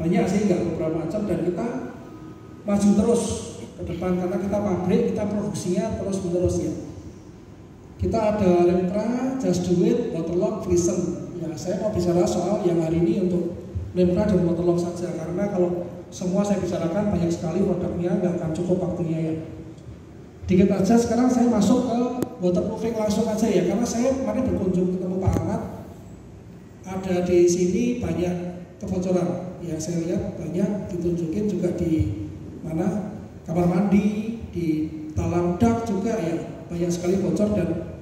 banyak sih, nggak beberapa macam, dan kita maju terus ke depan karena kita pabrik, kita produksinya terus menerus ya. Kita ada Lemtra, Just Do It, Waterlock, Vision. Ya, saya mau bicara soal yang hari ini untuk Lemtra dan Waterlock saja, karena kalau semua saya bicarakan banyak sekali produknya, nggak akan cukup waktunya ya. Dikit aja, sekarang saya masuk ke waterproofing langsung aja ya, karena saya kemarin berkunjung ketemu Pak Ahmad. Ada di sini banyak kebocoran, ya saya lihat banyak ditunjukin juga di mana kamar mandi, di talam dak juga ya, banyak sekali bocor dan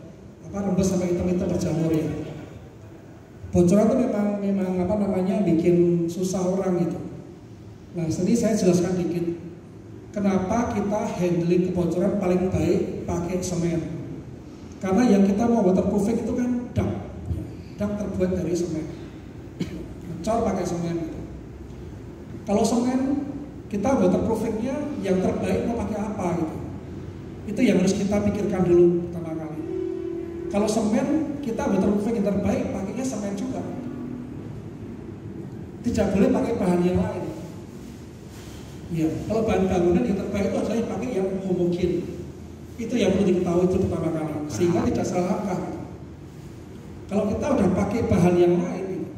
rembes sampai hitam-hitam berjamur ya. Bocoran itu memang bikin susah orang gitu. Nah, jadi saya jelaskan dikit. Kenapa kita handling kebocoran paling baik pakai semen? Karena yang kita mau waterproofing itu kan dak. Dak terbuat dari semen. Ngecor pakai semen gitu. Kalau semen kita waterproofingnya yang terbaik mau pakai apa gitu. Itu yang harus kita pikirkan dulu pertama kali. Kalau semen kita waterproofing yang terbaik pakainya semen juga. Tidak boleh pakai bahan yang lain. Ya, kalau bahan bangunan yang terbaik itu adalah pakai yang homogen. Itu yang perlu diketahui itu pertama kali, sehingga tidak salah langkah. Kalau kita udah pakai bahan yang lain,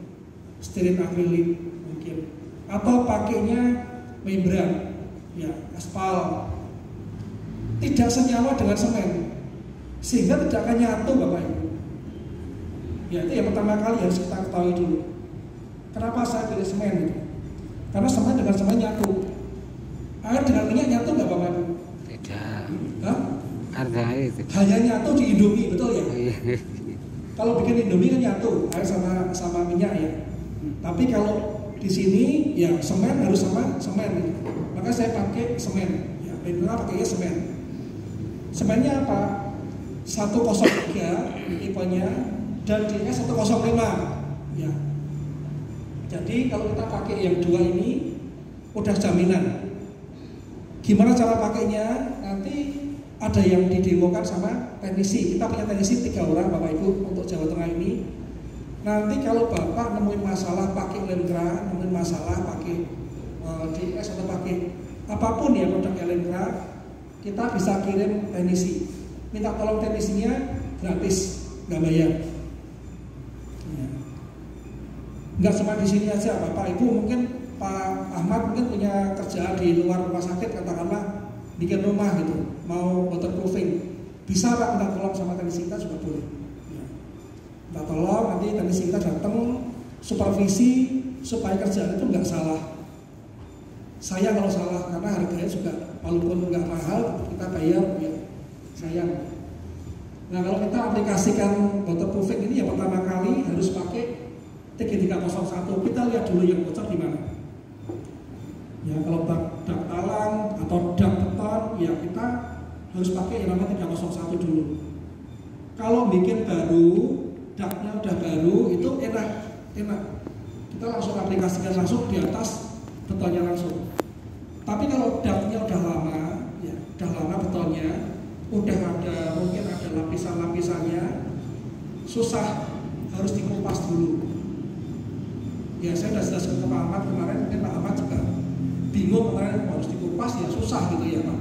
styrene akrilik mungkin, atau pakainya membran, ya aspal, tidak senyawa dengan semen, sehingga tidak akan nyatu Bapak Ibu. Ya, itu yang pertama kali harus kita ketahui dulu. Kenapa saya pilih semen itu? Karena semen dengan semen nyatu. Air dengan minyak nyatu nggak Bapak Ibu? Tidak. Hah? Ada itu. Hanya nyatu di Indomie, betul ya? Kalau bikin Indomie kan nyatu, air sama minyak ya. Tapi kalau di sini ya semen harus sama semen gitu. Maka saya pakai semen. Ya, benar pakainya semen. Semennya apa? 103 tipenya dan DS 105. Ya. Jadi kalau kita pakai yang dua ini udah jaminan. Gimana cara pakainya? Nanti ada yang didemokan sama teknisi. Kita punya teknisi 3 orang Bapak Ibu untuk Jawa Tengah ini. Nanti kalau Bapak nemuin masalah pakai Lemtra, nemuin masalah pakai DS atau pakai apapun ya produknya Lemtra, kita bisa kirim teknisi. Minta tolong teknisinya gratis, nggak bayar. Ya. Nggak cuma di sini aja, Bapak Ibu mungkin Pak Ahmad mungkin punya kerjaan di luar rumah sakit, katakanlah bikin rumah gitu, mau waterproofing, bisa Pak minta tolong sama teknisi kita juga boleh. Ya. Minta tolong, nanti teknisi kita datang supervisi supaya kerjaan itu nggak salah. Saya kalau salah karena harganya juga walaupun nggak mahal kita bayar ya sayang. Nah kalau kita aplikasikan waterproofing ini yang pertama kali harus pakai TG301. Kita lihat dulu yang bocor di mana. Ya kalau dak talang atau dak beton ya kita harus pakai yang namanya 301 dulu. Kalau bikin baru, daknya udah baru itu enak. Kita langsung aplikasikan langsung di atas betonnya langsung. Tapi kalau daknya udah lama, ya udah lama betonnya, udah ada mungkin ada lapisan-lapisannya, susah, harus dikupas dulu. Ya saya sudah jelaskan ke Pak Ahmad kemarin, mungkin Pak Ahmad juga bingung kemarin harus dikupas ya susah gitu ya Pak,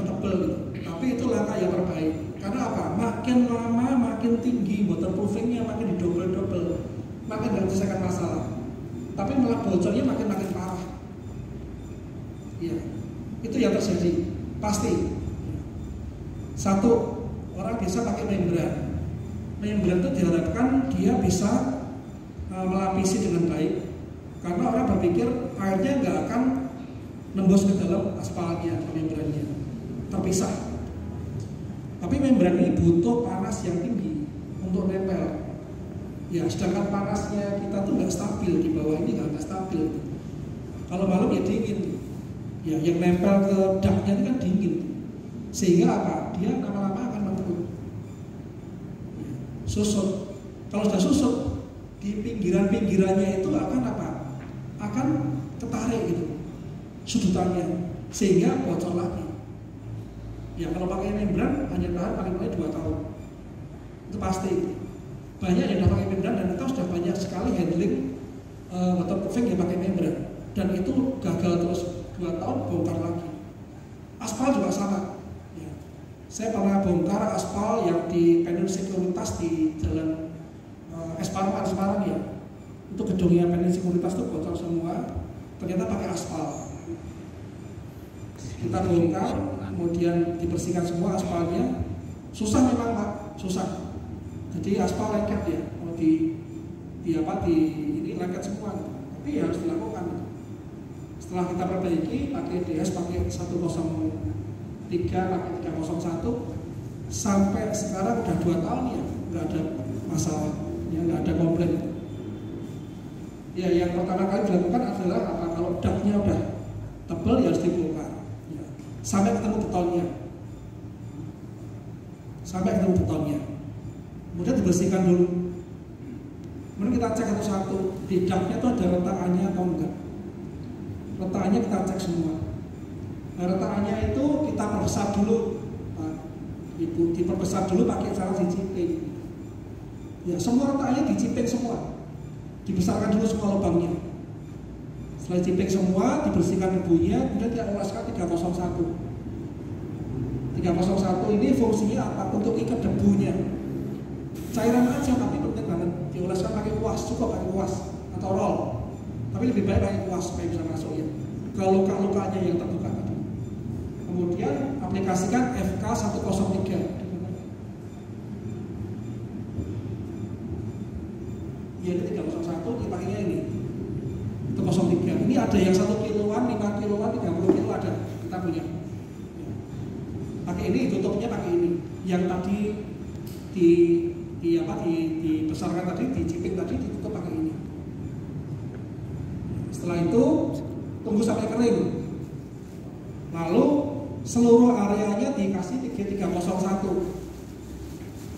tebel gitu. Tapi itu langkah yang terbaik. Karena apa? Makin lama makin tinggi waterproofingnya, makin didobel-dobel, makin tidak menyelesaikan masalah. Tapi malah bocornya makin parah. Ya, itu yang terjadi pasti. Satu, orang bisa pakai membran. Membran itu diharapkan dia bisa melapisi dengan baik. Karena orang berpikir airnya nggak akan nembus ke dalam aspalnya, membrannya terpisah. Tapi membran ini butuh panas yang tinggi untuk nempel. Ya, sedangkan panasnya kita tuh nggak stabil, di bawah ini nggak stabil. Kalau malam ya dingin. Ya, yang nempel ke daknya itu kan dingin. Sehingga apa? Dia lama-lama akan mengkerut. Ya, susut. Kalau sudah susut, di pinggiran-pinggirannya itu akan apa? Akan ketarik gitu sudutannya, sehingga bocor lagi. Ya kalau pakai membran hanya tahan paling banyak 2 tahun. Itu pasti. Banyak yang sudah pakai membran dan kita sudah banyak sekali handling waterproofing yang pakai membran. dan itu gagal terus 2 tahun, bongkar lagi. Aspal juga sama. Ya. Saya pernah bongkar aspal yang di panel sekuritas di jalan Semarang ya. Itu gedungnya panel sekuritas itu bocor semua. Ternyata pakai aspal. Kita bongkar, kemudian dibersihkan semua aspalnya. Susah memang Pak, susah. Jadi aspal lengket ya, kalau di ini lengket semua. Tapi harus dilakukan. Setelah kita perbaiki, pakai DS, pakai 103, pakai 301, sampai sekarang udah 2 tahun ya, nggak ada masalah, ya nggak ada komplain. Ya, yang pertama kali dilakukan adalah apa? Kalau daknya udah tebal ya harus dibongkar, ya. Sampai ketemu betonnya, kemudian dibersihkan dulu. Kemudian kita cek satu-satu, di daknya itu ada retakannya atau enggak. Retakannya kita cek semua. Nah, retakannya itu kita perbesar dulu, Ibu, diperbesar dulu pakai cara diciping. Ya, semua retakannya diciping semua, dibesarkan dulu semua lubangnya. Setelah diciping semua, dibersihkan debunya, kemudian kita oleskan 301. 301 ini fungsinya apa? Untuk ikat debunya. Cairan aja, tapi penting banget dioleskan pakai kuas, cukup pakai kuas atau roll. Tapi lebih baik pakai kuas supaya bisa masuk ya. Kalau luka-lukanya yang terbuka tadi. Kemudian aplikasikan FK103. Ya ini 301, dipakainya ini. Itu 03. Ini ada yang 1 kiloan, 5 kiloan, 30 kilo ada. Kita punya. Ya. Pakai ini, tutupnya pakai ini. Yang tadi dibesarkan tadi, diciping tadi, ditutup pakai ini. Setelah itu tunggu sampai kering. Lalu seluruh areanya dikasih 301.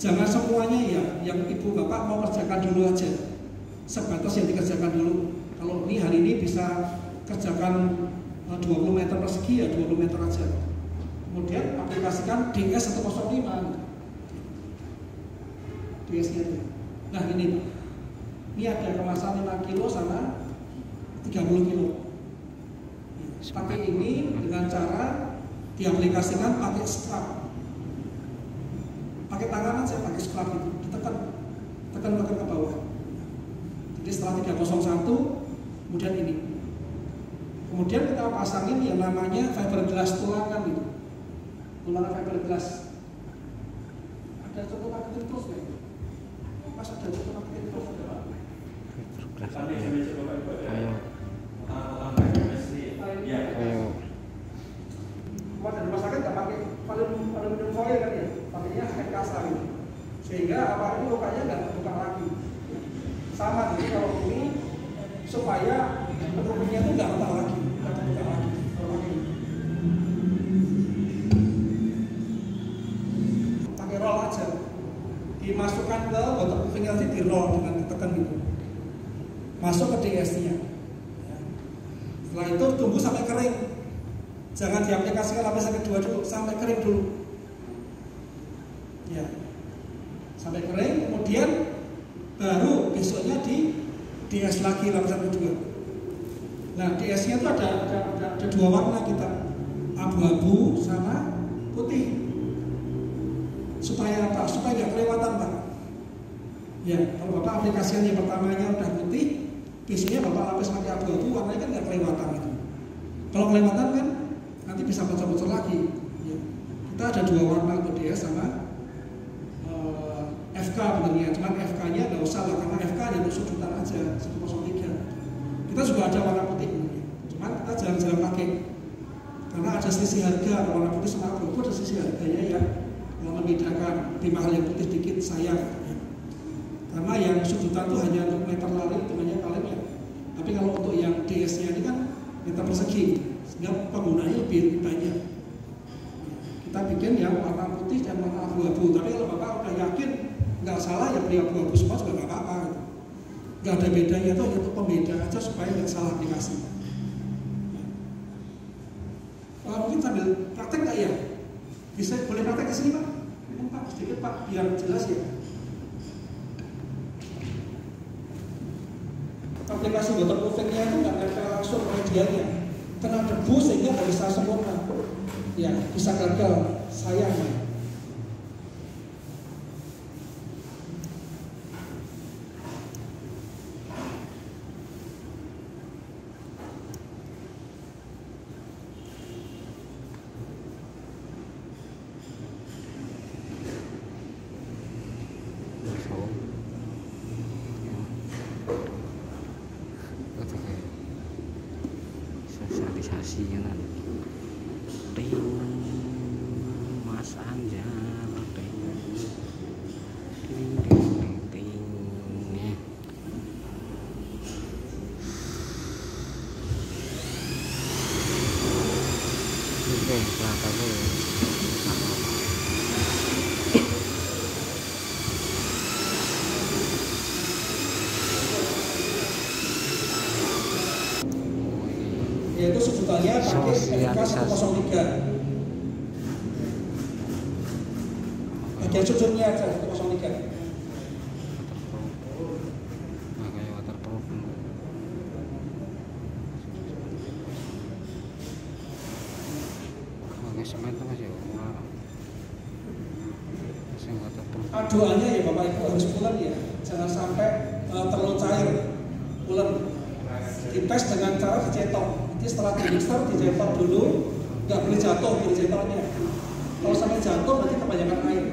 Jangan semuanya ya, yang ibu bapak mau kerjakan dulu aja. Sebatas yang dikerjakan dulu. Kalau ini hari ini bisa kerjakan 20 meter persegi ya 20 meter aja. Kemudian aplikasikan DS 105. DS-nya. Nah ini Pak. Ini ada kemasan 5 kilo sama 30 kilo. Pakai ini dengan cara diaplikasikan pakai scrub. Pakai tangan aja, pakai scrub itu, tekan ke bawah. Jadi setelah 301, kemudian ini. Kemudian kita pasangin yang namanya fiberglass tulangan itu. Tulangan fiberglass. Ada contoh pakai terus nggak? Pas ada contoh pakai terus ada Pak. Ayo. Cuma dari rumah sakit nggak pakai aluminium foil kan ya, pakainya kain kasar gitu. Sehingga apa ini lukanya nggak terbuka lagi. Sama jadi kalau ini supaya penutupnya itu nggak retak lagi, nggak terbuka lagi. Pakai roll aja, dimasukkan ke waterproofing nanti di roll dengan ditekan gitu. Masuk ke DS-nya. Setelah itu tunggu sampai kering. Jangan diaplikasikan lapisan kedua dulu, sampai kering dulu. Ya. Sampai kering, kemudian baru besoknya di DS lagi lapisan kedua. Nah, DS-nya itu ada 2 warna kita. Abu-abu sama putih. Supaya apa? Supaya nggak kelewatan, Pak. Ya, kalau Bapak aplikasikan yang pertamanya udah putih, biasanya Bapak lapis pakai abu-abu, warnanya kan nggak kelewatan itu. Kalau kelewatan kan nanti bisa bocor-bocor lagi. Ya. Kita ada 2 warna untuk DS sama FK benernya. Cuman FK-nya nggak usah lah, karena FK hanya untuk sudutan aja 103. Kita juga ada warna putih benernya. Cuman kita jarang-jarang pakai karena ada selisih harga. Warna putih sama abu-abu ada selisih harganya ya, yang membedakan. Lebih mahal yang putih dikit, sayang. Ya. Karena yang sudutan itu hanya untuk meter lari, hitungannya kalennya. Tapi kalau untuk yang DS-nya ini kan meter persegi, sehingga penggunanya lebih banyak. Kita bikin yang warna putih dan warna abu-abu. Tapi kalau Bapak udah yakin nggak salah ya beli abu-abu semua juga nggak apa-apa. Nggak ada bedanya, itu hanya untuk pembeda aja supaya nggak salah aplikasi. Mungkin sambil praktek nggak ya? Bisa boleh praktek ke sini Pak? Ini Pak, sedikit Pak, biar jelas ya. Aplikasi waterproofing-nya itu nggak nempel langsung oleh bagiannya kena debu sehingga nggak bisa sempurna, ya bisa gagal, sayang ya. Sosialisasi kan ting Mas Anjar ting ting ting ting ting. Oke, kelihatan dulu. Yaitu sebutannya pakai SK 103. Bagian sujudnya aja 103. Pakai waterproof. Pakai semen tuh Mas ya. Masih waterproof. Doanya ya Bapak Ibu harus pulen ya, jangan sampai terlalu cair, pulen. Dites dengan cara dicetok. Jadi setelah dimixer dicetok dulu, nggak boleh jatuh di cetoknya. Kalau sampai jatuh berarti kebanyakan air.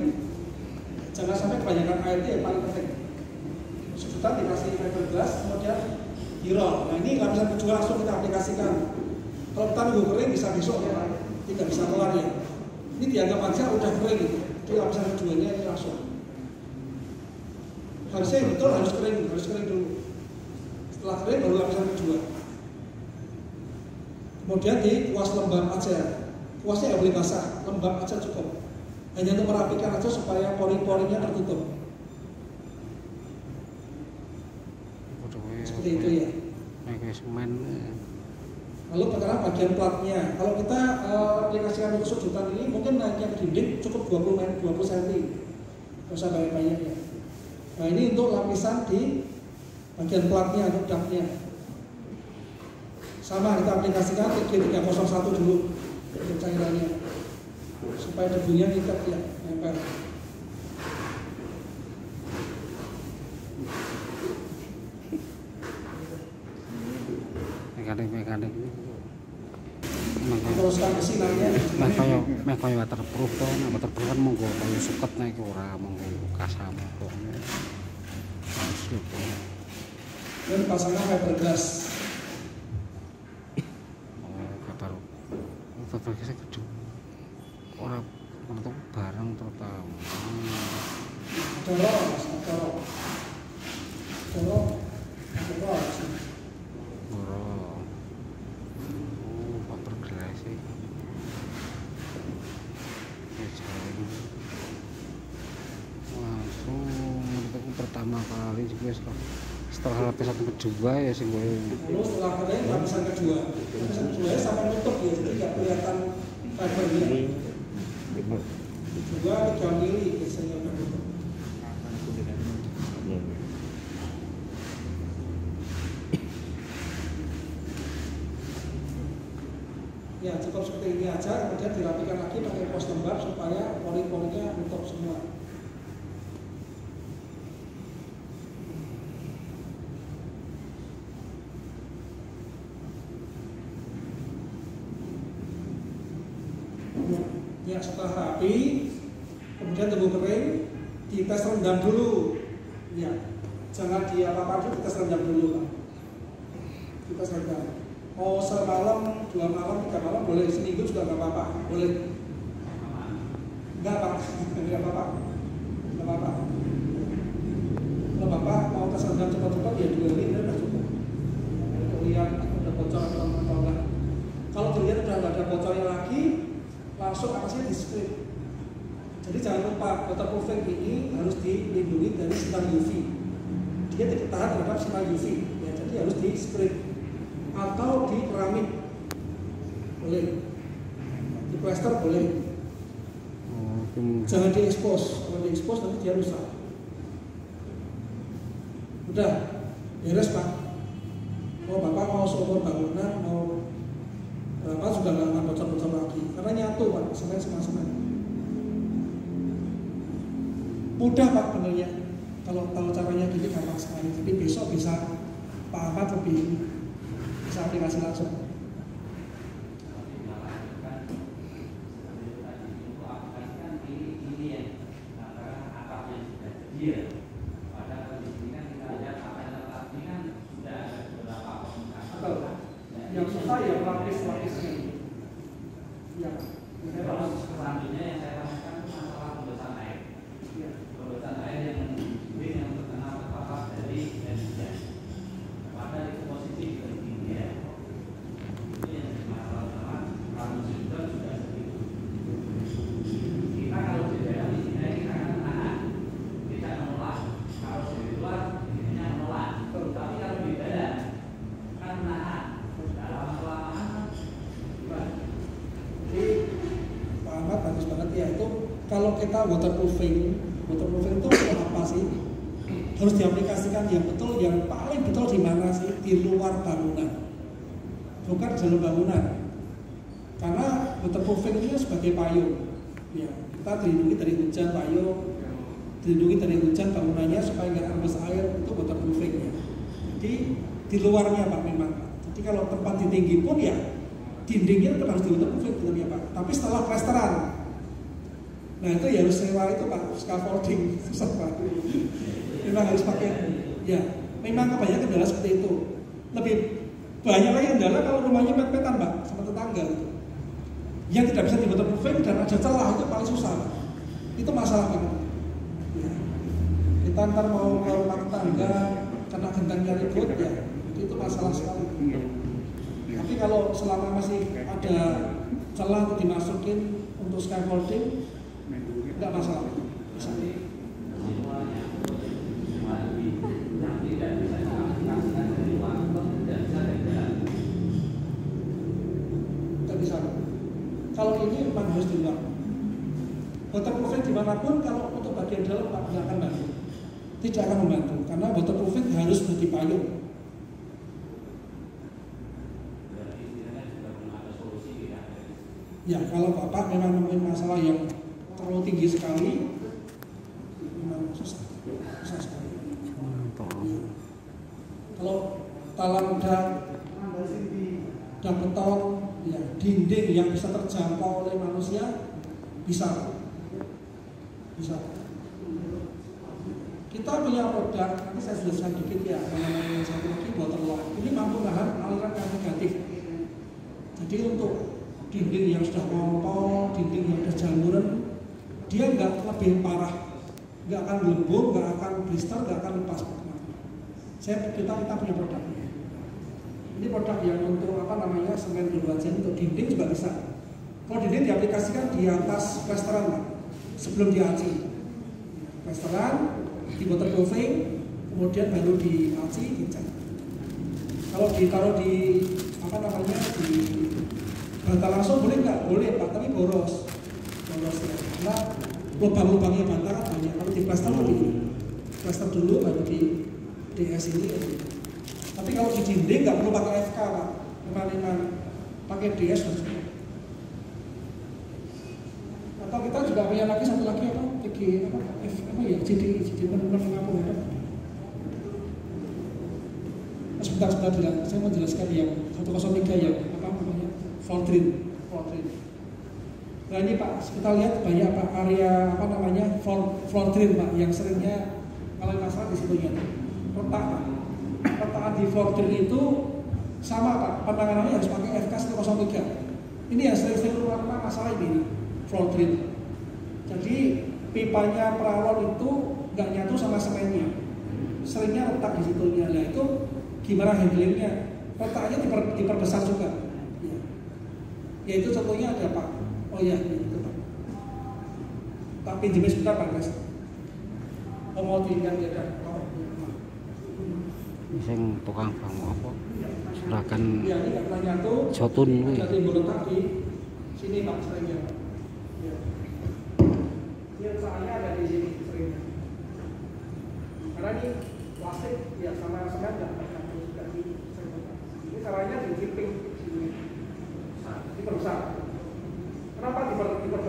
Jangan sampai kebanyakan air, itu yang paling penting. Sejuta dikasih fiberglass, kemudian di-roll. Nah ini lapisan kedua langsung kita aplikasikan. Kalau kita nunggu kering bisa besok ya, tidak bisa kelar ya. Ini dianggap aja udah kering, jadi lapisan keduanya ini langsung. Harusnya betul harus kering dulu. Setelah kering baru lapisan kedua. Kemudian dikuas lembab aja. Kuasnya nggak boleh basah, lembab aja cukup. Hanya untuk merapikan aja supaya pori-porinya tertutup. Seperti itu ya. Semen. Lalu sekarang bagian platnya. Kalau kita aplikasikan untuk sudutan ini mungkin naiknya ke dinding cukup 20 cm. Nggak usah banyak-banyak ya. Nah ini untuk lapisan di bagian platnya untuk ductnya. Sama kita aplikasikan TG301 dulu untuk cairannya supaya debunya ngikat ya, nempel. Mekanik Teruskan ke sinarnya. meh kaya waterproof to, waterproof kan monggo kaya suket nek ora monggo kasam kok. Dan pasangnya fiberglass. Fiberglass gede. Ora untuk barang terutama. Dorong. Fiberglass sih. Langsung untuk pertama kali juga setelah lapisan kedua ya sih gue. Lalu setelah kering lapisan kedua sampai nutup ya, jadi nggak kelihatan fibernya. 2-3 mili biasanya nutup. Ya cukup seperti ini aja, kemudian dirapikan lagi pakai pos lembab supaya pori-porinya nutup semua. Ya setelah rapi, kemudian tunggu kering, dites rendam dulu. Ya, jangan diapa-apa dulu, dites rendam dulu Pak. Dites rendam. Mau semalam, 2 malam, 3 malam boleh, seminggu juga nggak apa-apa, boleh. Nggak Pak, nggak apa-apa, nggak apa-apa. Kalau Bapak mau tes rendam cepat-cepat ya 2 hari udah cukup. Lihat udah bocor atau enggak. Kalau dilihat udah nggak ada bocornya lagi, langsung atasnya di spray. Jadi jangan lupa waterproofing ini harus dilindungi dari sinar UV. Dia tidak tahan terhadap sinar UV, ya, jadi harus di spray atau di keramik boleh, di plaster boleh. Jangan diekspos. Kalau diekspos nanti dia rusak. Udah beres Pak. Mau Bapak mau seumur bangunan mau berapa juga nggak akan bocor-bocor lagi karena nyatu Pak, semen sama semen. Mudah Pak benernya, kalau caranya gini gampang sekali. Jadi besok bisa Pak Ahmad lebih bisa aplikasi langsung. Yang susah ya pelapis-lapisnya. Ya. Selanjutnya yang saya tanyakan itu masalah pembebasan air. Pembebasan air yang terkena terpapar dari Indonesia. Pada itu posisi dari India. Itu yang jadi masalah utama. Kalau sudah segitu. Kita kalau di daerah di sini kita akan menahan, tidak menolak. Kalau di luar ini menolak. Tapi kalau di daerah kan menahan. Pak Ahmad bagus banget ya, itu kalau kita waterproofing itu apa sih? Harus diaplikasikan yang betul, yang paling betul di mana sih? Di luar bangunan, bukan di dalam bangunan. Karena waterproofing ini sebagai payung, ya kita dilindungi dari hujan payung, dilindungi dari hujan bangunannya supaya nggak rembes air, itu waterproofing ya. Jadi di luarnya Pak memang. Jadi kalau tempat tinggi pun ya dindingnya itu harus di-waterproofing gitu ya Pak. Tapi setelah plesteran, nah itu ya harus sewa itu Pak, scaffolding, susah Pak. Memang harus pakai, ya. Memang kebanyakan kendala seperti itu. Lebih banyak lagi kendala kalau rumahnya pet-petan Pak, sama tetangga gitu. Yang tidak bisa di-waterproofing dan ada celah itu paling susah Pak. Itu masalah Pak. Ya. Kita ntar mau ke rumah tetangga karena gentengnya ribut ya, itu masalah sekali. Tapi kalau selama masih ada celah untuk dimasukin untuk scaffolding, nggak masalah. Bisa. Nggak bisa. Kalau ini memang harus di luar. Waterproofing dimanapun kalau untuk bagian dalam Pak nggak akan bantu. Tidak akan membantu karena waterproofing harus bagi payung. Ya kalau Bapak memang nemuin masalah yang terlalu tinggi sekali, memang susah sekali. Ya. Kalau talang dan beton, ya dinding yang bisa terjangkau oleh manusia bisa. Kita punya produk, nanti saya jelaskan dikit ya, yang satu lagi waterlock. Ini mampu nahan aliran air negatif. Jadi untuk dinding yang sudah ngompol, dinding yang sudah jamuran, dia nggak lebih parah, nggak akan gelembung, nggak akan blister, nggak akan lepas. Kita punya produknya. Ini produk yang untuk apa namanya semen hidrogen untuk dinding juga bisa. Kalau dinding diaplikasikan di atas plesteran Pak, sebelum diaci. Plesteran, di waterproofing, kemudian baru diaci, dicat. Kalau ditaruh di apa namanya di bata langsung boleh nggak? Boleh Pak, tapi boros ya. Karena lubang-lubangnya bata kan banyak. Kalau di plaster dulu, plaster dulu baru di DS ini. Tapi kalau di dinding nggak perlu pakai FK Pak, memang pakai DS saja. Atau kita juga punya lagi satu lagi apa? PG apa ya? CD benar-benar mengampung ya. Sebentar saya mau jelaskan yang 103 ya apa namanya? Flooddrain. Nah ini Pak, kita lihat banyak Pak area apa namanya flooddrain Pak yang seringnya kalau masalah di situnya. Retakan di flooddrain itu sama Pak, penanganannya harus pakai FK 103. Ini yang sering merupakan masalah ini flooddrain. Jadi pipanya peralon itu nggak nyatu sama semennya, seringnya retak di situnya. Nah itu gimana handlingnya? Retaknya diperbesar juga. Ya itu contohnya ada Pak. Oh iya itu Pak. Tak pinjemin sebentar Pak guys. Mau tinggal ya kan. Sing tukang bangun apa? Surakan ya, ini nggak pernah nyatu. Jotun ini. Jadi letak di sini Pak seringnya. Ya. Dia soalnya ada di sini seringnya. Karena ini plastik ya sama nggak pernah nyatu. Ini caranya di clipping sini.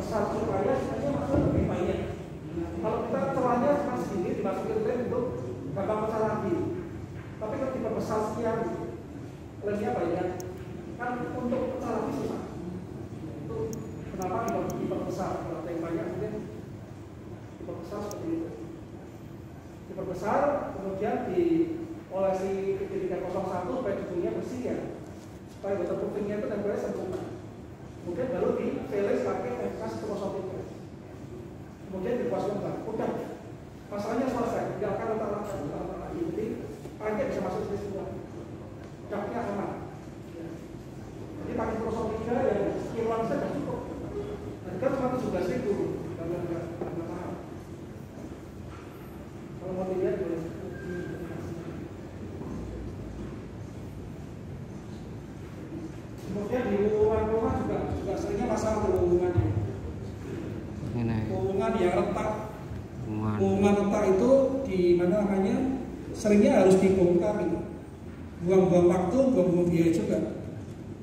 diperbesar supaya sebenarnya masuk lebih banyak. Kalau kita celahnya cuma segini dimasukin lem untuk gampang pecah lagi. Tapi kalau diperbesar sekian, lemnya banyak, kan untuk pecah lagi susah. Itu kenapa diperbesar? Kalau yang banyak mungkin diperbesar seperti itu. Diperbesar, kemudian diolesi T301 supaya hidungnya bersih ya, supaya waterproofingnya itu tempelnya sempurna. Kemudian baru di finish pakai FK103. Kemudian dibuat lembab. Udah, masalahnya selesai. Tidak akan letak lagi. Jadi pakai bisa masuk ke semua. Capnya aman. Jadi pakai 03 yang sekian saja cukup. Dan kan cuma 17.000 kalau nggak mahal. Kalau mau dilihat boleh. Kemudian di rumah juga seringnya masalah hubungannya. Hubungan yang retak. Hubungan retak itu di mana namanya seringnya harus dibongkar gitu. Buang-buang waktu, buang-buang biaya juga.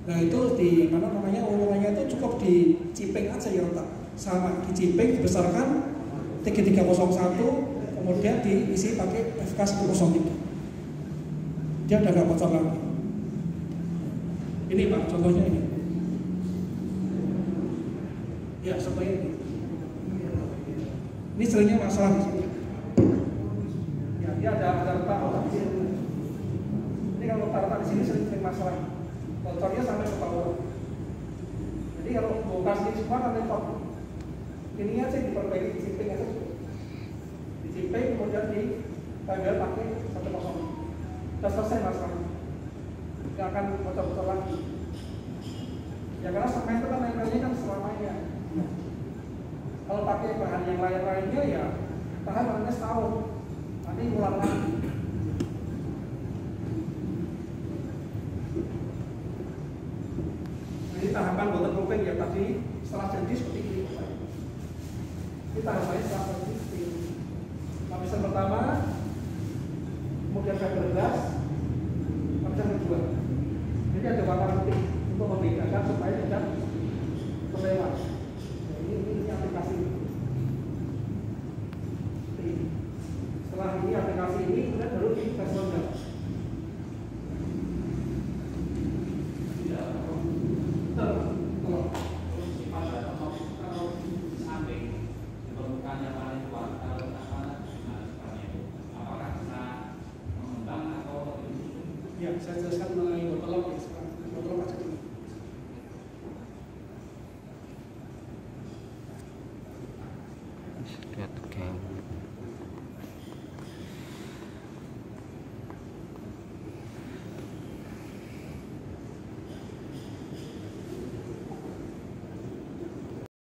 Nah itu di mana namanya hubungannya itu cukup dicipeng aja yang retak. Sama dicipeng dibesarkan T301 kemudian diisi pakai FK103. Dia udah gak bocor lagi. Ini Pak, contohnya ini. Ya, seperti ini. Ini seringnya masalah di sini. Ya, dia ada retak di sini. Ini kalau retak di sini sering masalah. Bocornya sampai ke bawah. Jadi kalau bongkar ini semua kan repot. Ini aja diperbaiki, dicimping aja. Dicimping kemudian ditambal pakai 1.0. Sudah selesai masalahnya. Tidak akan bocor-bocor lagi. Ya karena semen itu kan nempelnya kan selamanya. Kalau pakai bahan yang lain-lainnya ya tahan paling setahun. Nanti ulang lagi. Jadi tahapan waterproofing ya tadi setelah jadi seperti ini. Ini tahapannya setelah jadi seperti ini. Lapisan pertama, kemudian fiberglass, lapisan kedua. Jadi ada warna putih untuk membedakan supaya tidak terlewat. Ini aplikasi. Setelah ini aplikasi ini kemudian baru di tes lengkap. Ya, saya jelaskan mengenai waterlock ya sekarang. Waterlock aja dulu. Lihat game.